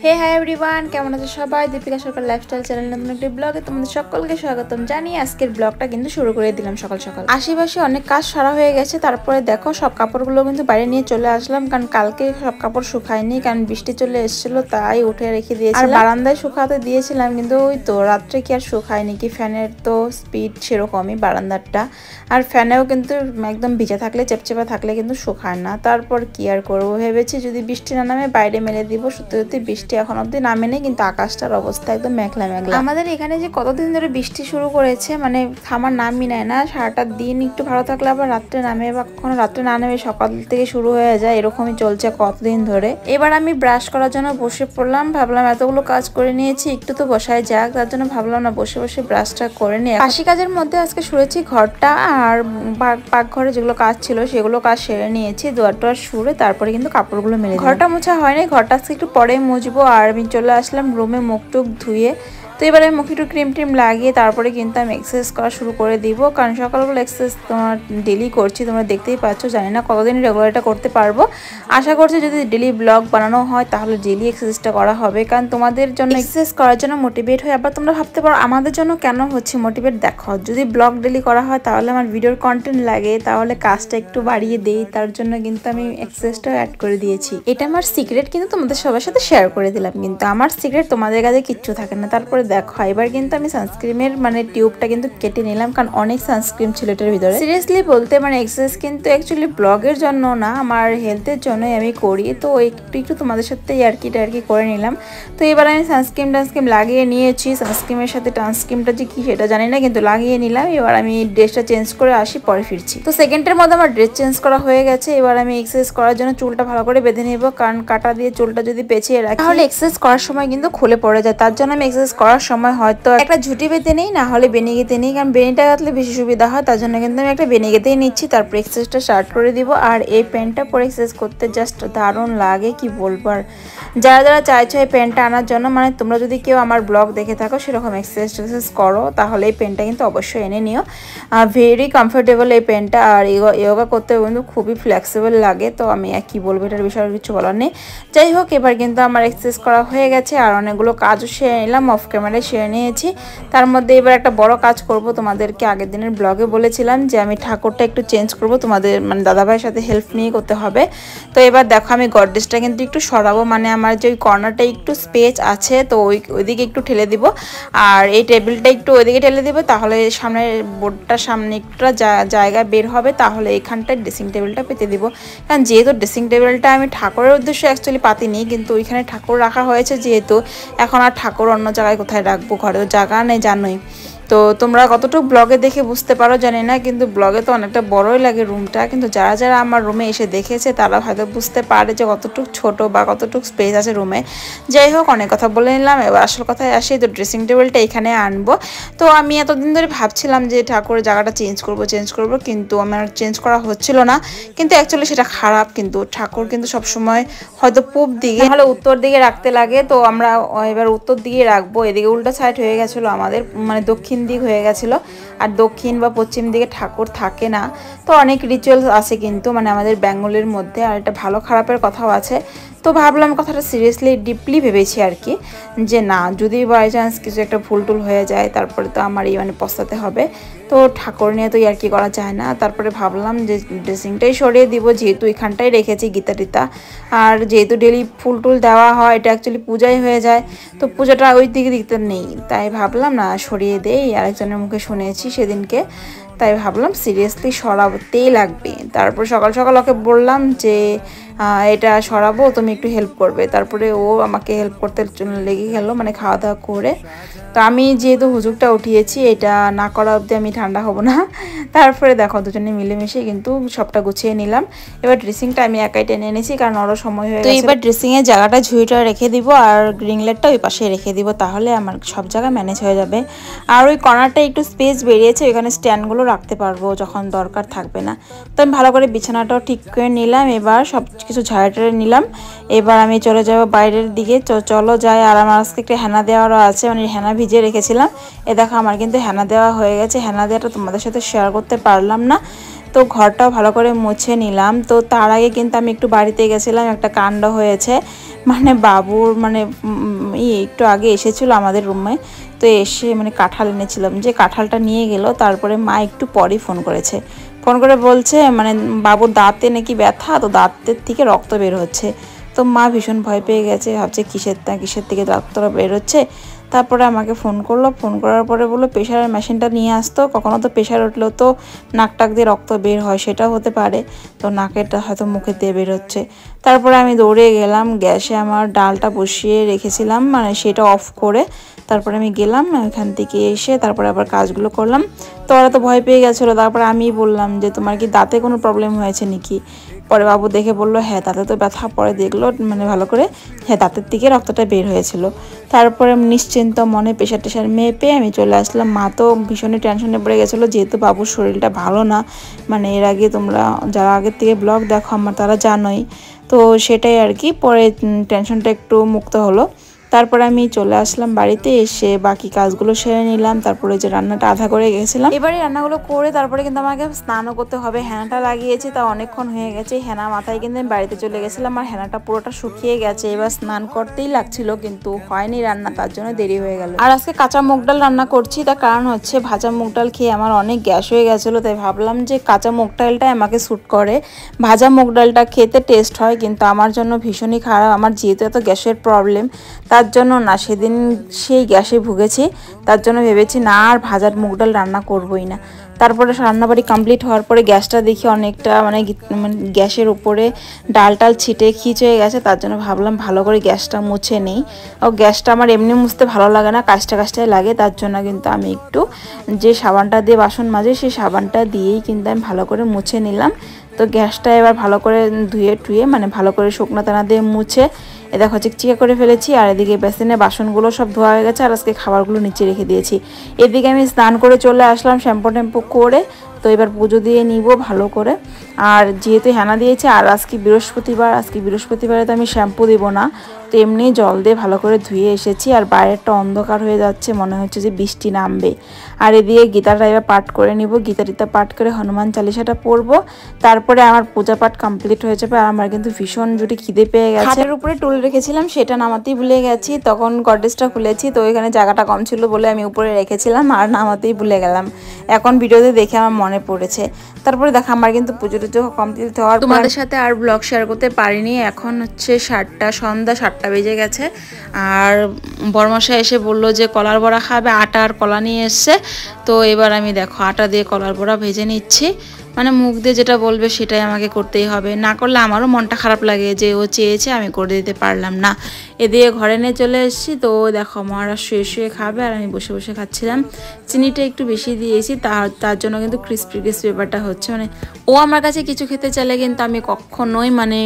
হে hi everyone, কেমন আছো সবাই? দীপিকা সরকার লাইফস্টাইল চ্যানেল নতুন একটি ব্লগে তোমাদের সকলকে স্বাগতম জানিয়ে আজকের ব্লগটা কিন্তু শুরু করে দিলাম সকাল সকাল। আশেপাশে অনেক কাজ সারা হয়ে গেছে, তারপরে দেখো সব কাপড়গুলো কিন্তু বাইরে নিয়ে চলে আসলাম, কারণ কালকে সব কাপড় শুকায়নি, কারণ বৃষ্টি চলে এসেছিল, তাই উঠে রেখে দিয়েছিলাম। আর বারান্দায় শুকাতে দিয়েছিলাম, কিন্তু ওই তো রাত্রে কি আর শুকায়নি, কি ফ্যানের তো স্পিড সেরকমই বারান্দারটা, আর ফ্যানেও কিন্তু একদম ভিজা থাকলে চেপচেপা থাকলে কিন্তু শুকায় না। তারপর কি আর করবো, ভেবেছি যদি বৃষ্টি না নামে বাইরে মেলে দিব। সত্যি সত্যি বৃষ্টি এখন অব্দি নামে নেই, কিন্তু আকাশটার অবস্থা একদম মেঘলা মেঘলা। আমাদের এখানে যে কতদিন ধরে বৃষ্টি শুরু করেছে, মানে থামার নামই নেয় না। সারাটা দিন একটু ভালো থাকলে আবার রাত্রে নামে, বা কখনো রাত্রে না নামে সকাল থেকে শুরু হয়ে যায়, এরকমই চলছে কতদিন ধরে। এবার আমি ব্রাশ করার জন্য বসে পড়লাম, ভাবলাম এতগুলো কাজ করে নিয়েছি, একটু তো বসায় যাক, তার জন্য ভাবলাম না বসে বসে ব্রাশটা করে নিই। বাসি কাজের মধ্যে আজকে শুয়েছি ঘরটা, আর পাকঘরে যেগুলো কাজ ছিল সেগুলো কাজ সেরে নিয়েছি, দুয়ার টোয়ার সুরে তারপরে কিন্তু কাপড়গুলো মেলে। ঘরটা মোছা হয়নি, ঘরটা আজকে একটু পরে মুছবো। আর আমি চলে আসলাম রুমে মুখ টুক ধুয়ে। তো এবারে মুখে একটু ক্রিম ট্রিম লাগিয়ে তারপরে কিন্তু আমি এক্সারসাইজ করা শুরু করে দিব, কারণ সকালবেলা এক্সারসাইজ তোমার ডেলি করছি, তোমরা দেখতেই পাচ্ছ। জানি না কতদিন রেগুলার এটা করতে পারবো, আশা করছি যদি ডেলি ব্লগ বানানো হয় তাহলে ডেলি এক্সারসাইজটা করা হবে, কারণ তোমাদের জন্য এক্সারসাইজ করার জন্য মোটিভেট হয়। আবার তোমরা ভাবতে পারো আমাদের জন্য কেন হচ্ছে মোটিভেট, দেখো যদি ব্লগ ডেলি করা হয় তাহলে আমার ভিডিওর কন্টেন্ট লাগে, তাহলে কাজটা একটু বাড়িয়ে দেই, তার জন্য কিন্তু আমি এক্সারসাইজটা অ্যাড করে দিয়েছি। এটা আমার সিক্রেট, কিন্তু তোমাদের সবার সাথে শেয়ার করে দিলাম, কিন্তু আমার সিক্রেট তোমাদের কাছে কিচ্ছু থাকে না। তারপরে দেখো এবার কিন্তু আমি সানস্ক্রিমের মানে টিউবটা কিন্তু কেটে নিলাম, কারণ অনেক সানস্ক্রিন ছিল এটার ভিতরে। সিরিয়াসলি বলতে মানে এক্সারসাইজ কিন্তু অ্যাকচুয়ালি ব্লগের জন্য না, আমার হেলথের জন্যই আমি করি, তো একটু একটু তোমাদের সাথে ইয়ার্কি করে নিলাম। তো এবার আমি সানস্ক্রিন লাগিয়ে নিয়েছি, সানস্ক্রিমের সাথে টানস্ক্রিমটা যে কি সেটা জানি না, কিন্তু লাগিয়ে নিলাম। এবার আমি ড্রেসটা চেঞ্জ করে আসি, পরে ফিরছি। তো সেকেন্ডের মধ্যে আমার ড্রেস চেঞ্জ করা হয়ে গেছে। এবার আমি এক্সারসাইজ করার জন্য চুলটা ভালো করে বেঁধে নেব, কারণ কাটা দিয়ে চুলটা যদি পেঁচিয়ে রাখি তাহলে এক্সারসাইজ করার সময় কিন্তু খুলে পড়ে যায়। তার জন্য আমি এক্সারসাইজ করার সময় হয়তো একটা ঝুঁটি বেঁধে নেই, না হলে বেনি গেঁথে নেই, কারণ বেনিটা গাঁথলে বেশি সুবিধা হয়, তার জন্য কিন্তু আমি একটা বেনি গেঁথেই নিচ্ছি। তারপর এক্সারসাইজটা স্টার্ট করে দিব। আর এই প্যান্টটা পরে এক্সারসাইজ করতে জাস্ট দারুণ লাগে, কি বলবো। আর যারা যারা চাইছো এই প্যান্টটা আনার জন্য, মানে তোমরা যদি কেউ আমার ব্লগ দেখে থাকো সেরকম এক্সারসাইজ করো, তাহলে এই প্যান্টটা কিন্তু অবশ্যই এনে নিও। ভেরি কমফোর্টেবল এই প্যান্টটা, আর যোগা করতে কিন্তু খুবই ফ্লেক্সিবল লাগে। তো আমি কি বলবো, এটার বিষয়ে কিছু বলার নেই। যাই হোক, এবার কিন্তু আমার এক্সারসাইজ করা হয়ে গেছে, আর অনেকগুলো কাজও সেরে নিলাম, অফ ক্যামেরায় সেরে নিয়েছি। তার মধ্যে এবার একটা বড় কাজ করব, তোমাদেরকে আগের দিনের ব্লগে বলেছিলাম যে আমি ঠাকুরটা একটু চেঞ্জ করব, তোমাদের মানে দাদাভাইয়ের সাথে হেল্প নিয়ে করতে হবে। তো এবার দেখো আমি গডরেজটা কিন্তু একটু সরাবো, মানে আমার যে ওই কর্নারটা একটু স্পেস আছে, তো ওইদিকে একটু ঠেলে দিব, আর এই টেবিলটা একটু ওইদিকে ঠেলে দিব, তাহলে সামনের বোর্ডটার সামনে একটু জায়গা বের হবে, তাহলে এখানটায় ড্রেসিং টেবিলটা পেতে দিব। কারণ যেহেতু ড্রেসিং টেবিলটা আমি ঠাকুরের উদ্দেশ্যে অ্যাকচুয়ালি পাতিনি, কিন্তু ওইখানে ঠাকুর রাখা হয়েছে যেহেতু, এখন আর ঠাকুর অন্য জায়গায় কোথায় রাখবো, ঘরে তো জায়গা নেই জানোই। তো তোমরা কতটুকু ব্লগে দেখে বুঝতে পারো জানি না, কিন্তু ব্লগে তো অনেকটা বড়ই লাগে রুমটা, কিন্তু যারা যারা আমার রুমে এসে দেখেছে তারা হয়তো বুঝতে পারে যে কতটুকু ছোট বা কতটুকু স্পেস আছে রুমে। যাই হোক, অনেক কথা বলে নিলাম, এবার আসল কথায় আসি। তো ড্রেসিং টেবিলটা এখানে আনবো। তো আমি এতদিন ধরে ভাবছিলাম যে ঠাকুরের জায়গাটা চেঞ্জ করব, কিন্তু আমার চেঞ্জ করা হচ্ছিল না, কিন্তু অ্যাকচুয়ালি সেটা খারাপ। কিন্তু ঠাকুর কিন্তু সবসময় হয়তো পূব দিকে নাহলে উত্তর দিকে রাখতে লাগে, তো আমরা এবার উত্তর দিকে রাখবো। এদিকে উল্টা সাইড হয়ে গেছিলো আমাদের, মানে দক্ষিণ দিক হয়ে গেছিলো, আর দক্ষিণ বা পশ্চিম দিকে ঠাকুর থাকে না। তো অনেক রিচুয়ালস আছে কিন্তু মানে আমাদের বেঙ্গলের মধ্যে, আর এটা ভালো খারাপের কথাও আছে। তো ভাবলাম কথাটা সিরিয়াসলি ডিপলি ভেবেছি আর কি, যে না যদি বাই চান্স কিছু একটা ভুল টুল হয়ে যায় তারপরে তো আমারই মানে পস্তাতে হবে। তো ঠাকুর নিয়ে তো আর কি করা যায় না। তারপরে ভাবলাম যে ড্রেসিংটাই সরিয়ে দিব, যেহেতু এখানটাই রেখেছি গীতা টিতা, আর যেহেতু ডেলি ফুল টুল দেওয়া হয়, এটা অ্যাকচুয়ালি পূজাই হয়ে যায়, তো পূজাটা ওই দিকে দিকতে নেই, তাই ভাবলাম না সরিয়ে দেই। আরেকজনের মুখে শুনেছি সেদিনকে, তাই ভাবলাম সিরিয়াসলি সরাতেই লাগবে। তারপর সকাল সকাল ওকে বললাম যে এটা সরাবো, তুমি একটু হেল্প করবে। তারপরে ও আমাকে হেল্প করতে লেগে গেল, মানে খাওয়া দাওয়া করে। তো আমি যেহেতু হুজুগটা উঠিয়েছি, এটা না করা অবধি আমি ঠান্ডা হব না। তারপরে দেখো দুজনে মিলেমিশে কিন্তু সবটা গুছিয়ে নিলাম। এবার ড্রেসিংটা আমি একাই টেনে এনেছি, কারণ ওরও সময় হয়ে গেছে। তো এবার ড্রেসিংয়ের জায়গাটা ঝুড়িটা রেখে দিব, আর রিংলেটটা ওই পাশে রেখে দিব, তাহলে আমার সব জায়গা ম্যানেজ হয়ে যাবে। আর ওই কর্নারটা একটু স্পেস বেরিয়েছে, ওইখানে স্ট্যান্ডগুলো রাখতে পারবো যখন দরকার থাকবে না। তো আমি ভালো করে বিছানাটাও ঠিক করে নিলাম, এবার সব কিছু ঝাড়ে নিলাম। এবার আমি চলে যাব বাইরের দিকে, চলো যাই। আর আমার আজকে একটা হেনা দেওয়ারও আছে, মানে হেনা ভিজিয়ে রেখেছিলাম। এ দেখো আমার কিন্তু হেনা দেওয়া হয়ে গেছে, হেনা দেওয়াটা তোমাদের সাথে শেয়ার করতে পারলাম না। তো ঘরটাও ভালো করে মুছে নিলাম। তো তার আগে কিন্তু আমি একটু বাড়িতে গেছিলাম, একটা কাণ্ড হয়েছে। মানে বাবুর মানে একটু আগে এসেছিলো আমাদের রুমে, তো এসে মানে কাঁঠাল এনেছিলাম, যে কাঁঠালটা নিয়ে গেল। তারপরে মা একটু পরই ফোন করেছে, ফোন করে বলছে মানে বাবুর দাঁতে নাকি ব্যথা, তো দাঁতের থেকে রক্ত বের হচ্ছে। তো মা ভীষণ ভয় পেয়ে গেছে, ভাবছে কিসের থেকে রক্তটা বের হচ্ছে। তারপরে আমাকে ফোন করলো, ফোন করার পরে বললো প্রেশারের মেশিনটা নিয়ে আসতো, কখনো তো প্রেশার উঠলেও তো নাক টাক দিয়ে রক্ত বের হয়, সেটাও হতে পারে, তো নাকেরটা হয়তো মুখে দিয়ে বের হচ্ছে। তারপরে আমি দৌড়ে গেলাম, গ্যাসে আমার ডালটা বসিয়ে রেখেছিলাম মানে সেটা অফ করে তারপরে আমি গেলাম, এখান থেকে এসে তারপরে আবার কাজগুলো করলাম। তো ওরা তো ভয় পেয়ে গেছিলো। তারপরে আমি বললাম যে তোমার কি দাঁতে কোনো প্রবলেম হয়েছে নাকি? পরে বাবু দেখে বললো হ্যাঁ দাঁতে তো ব্যথা। পরে দেখলো মানে ভালো করে, হ্যাঁ দাঁতের থেকে রক্তটা বের হয়েছিল। তারপরে নিশ্চিন্ত মনে প্রেশার টেশার মেপে আমি চলে আসলাম। মা তো ভীষণই টেনশনে পড়ে গেছিলো, যেহেতু বাবুর শরীরটা ভালো না। মানে এর আগে তোমরা যারা আগের থেকে ব্লগ দেখো আমার তারা জানোই, তো সেটাই আর কি। পরে টেনশনটা একটু মুক্ত হলো। তারপরে আমি চলে আসলাম বাড়িতে, এসে বাকি কাজগুলো সেরে নিলাম। তারপরে যে রান্নাটা আধা করে গেছিলাম, এবারে রান্নাগুলো করে তারপরে কিন্তু আমাকে স্নানও করতে হবে। হেনাটা লাগিয়েছি, তা অনেকক্ষণ হয়ে গেছে। হেনা মাথায় কিন্তু আমি বাড়িতে চলে গেছিলাম, আর হেনাটা পুরোটা শুকিয়ে গেছে। এবার স্নান করতেই লাগছিল, কিন্তু হয়নি রান্না, তার জন্য দেরি হয়ে গেল। আর আজকে কাঁচা মুগ ডাল রান্না করছি, তার কারণ হচ্ছে ভাজা মুগ ডাল খেয়ে আমার অনেক গ্যাস হয়ে গেছিলো, তাই ভাবলাম যে কাঁচা মুগ ডালটাই আমাকে স্যুট করে। ভাজা মুগ ডালটা খেতে টেস্ট হয়, কিন্তু আমার জন্য ভীষণই খারাপ। আমার যেহেতু এত গ্যাসের প্রবলেম, তার জন্য না সেদিন সেই গ্যাসে ভুগেছি, তার জন্য ভেবেছি না আর ভাজার মুগ ডাল রান্না করবই না। তারপরে রান্নাবাড়ি কমপ্লিট হওয়ার পরে গ্যাসটা দেখি অনেকটা মানে গ্যাসের উপরে ডাল টাল ছিটে খিচ হয়ে গেছে, তার জন্য ভাবলাম ভালো করে গ্যাসটা মুছে নেই। ও গ্যাসটা আমার এমনি মুছতে ভালো লাগে না, কাজটায় লাগে, তার জন্য কিন্তু আমি একটু যে সাবানটা দিয়ে বাসন মাজে সেই সাবানটা দিয়েই কিন্তু আমি ভালো করে মুছে নিলাম। তো গ্যাসটা এবার ভালো করে ধুয়ে মানে ভালো করে শুকনো দানা দিয়ে মুছে দেখো চিকচিকা করে ফেলেছি। আর এদিকে বেসিনে বাসনগুলো সব ধোয়া হয়ে গেছে, আর আজকে খাবারগুলো নিচে রেখে দিয়েছি। এদিকে আমি স্নান করে চলে আসলাম শ্যাম্পু ট্যাম্পু করে। তো এবার পুজো দিয়ে নিব ভালো করে। আর যেহেতু হেনা দিয়েছে, আর আজকে বৃহস্পতিবারে তো আমি শ্যাম্পু দিব না, তো এমনি জল দিয়ে ভালো করে ধুয়ে এসেছি। আর বাইরেটা অন্ধকার হয়ে যাচ্ছে, মনে হচ্ছে যে বৃষ্টি নামবে। আর এদিকে গীতাটা এবার পাঠ করে নিব, গীতা পাঠ করে হনুমান চালিসাটা পড়বো। তারপরে আমার পূজা পাঠ কমপ্লিট হয়ে যাবে। আর আমার কিন্তু ভীষণ জুটি খিদে পেয়ে গেছে। খাটের উপরে টুল রেখেছিলাম, সেটা নামাতেই ভুলে গেছি। তখন গডরেজটা খুলেছি, তো ওইখানে জায়গাটা কম ছিল বলে আমি উপরে রেখেছিলাম, আর নামাতেই ভুলে গেলাম। এখন ভিডিওতে দেখে আমার মনে পড়েছে। তারপরে দেখা আমার কিন্তু পুজো টুজো কমপ্লিট হওয়ার তোমাদের সাথে আর ব্লগ শেয়ার করতে পারিনি। এখন হচ্ছে সন্ধ্যা 7টা বেজে গেছে। আর বরমশাই এসে বললো যে কলার বড়া খাবে, আটা আর কলা নিয়ে এসছে। তো এবার আমি দেখো আটা দিয়ে কলার বড়া ভেজে নিচ্ছি। মানে মুখ দিয়ে যেটা বলবে সেটাই আমাকে করতেই হবে, না করলে আমারও মনটা খারাপ লাগে যে ও চেয়েছে আমি করে দিতে পারলাম না। এদিকে ঘরে নিয়ে চলে এসেছি। তো দেখো মারা শুয়ে খাবে, আর আমি বসে বসে খাচ্ছিলাম। চিনিটা একটু বেশি দিয়েছি, তার জন্য কিন্তু ক্রিস্পি ব্যাপারটা হচ্ছে। মানে ও আমার কাছে কিছু খেতে চাইলে কিন্তু আমি কখনোই মানে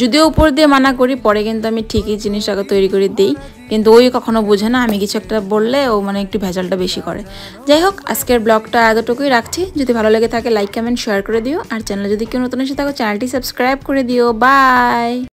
যদিও উপর দিয়ে মানা করি, পরে কিন্তু আমি ঠিকই জিনিসটাকে তৈরি করে দিই, কিন্তু ওই কখনো বোঝে না। আমি কিছু একটা বললে ও মানে একটু ভেজালটা বেশি করে। যাই হোক, আজকের ব্লগটা এতটুকুই রাখছি। যদি ভালো লেগে থাকে লাইক কমেন্ট শেয়ার করে দিও, আর চ্যানেলে যদি কেউ নতুন এসে থাকো চ্যানেলটি সাবস্ক্রাইব করে দিও। বাই।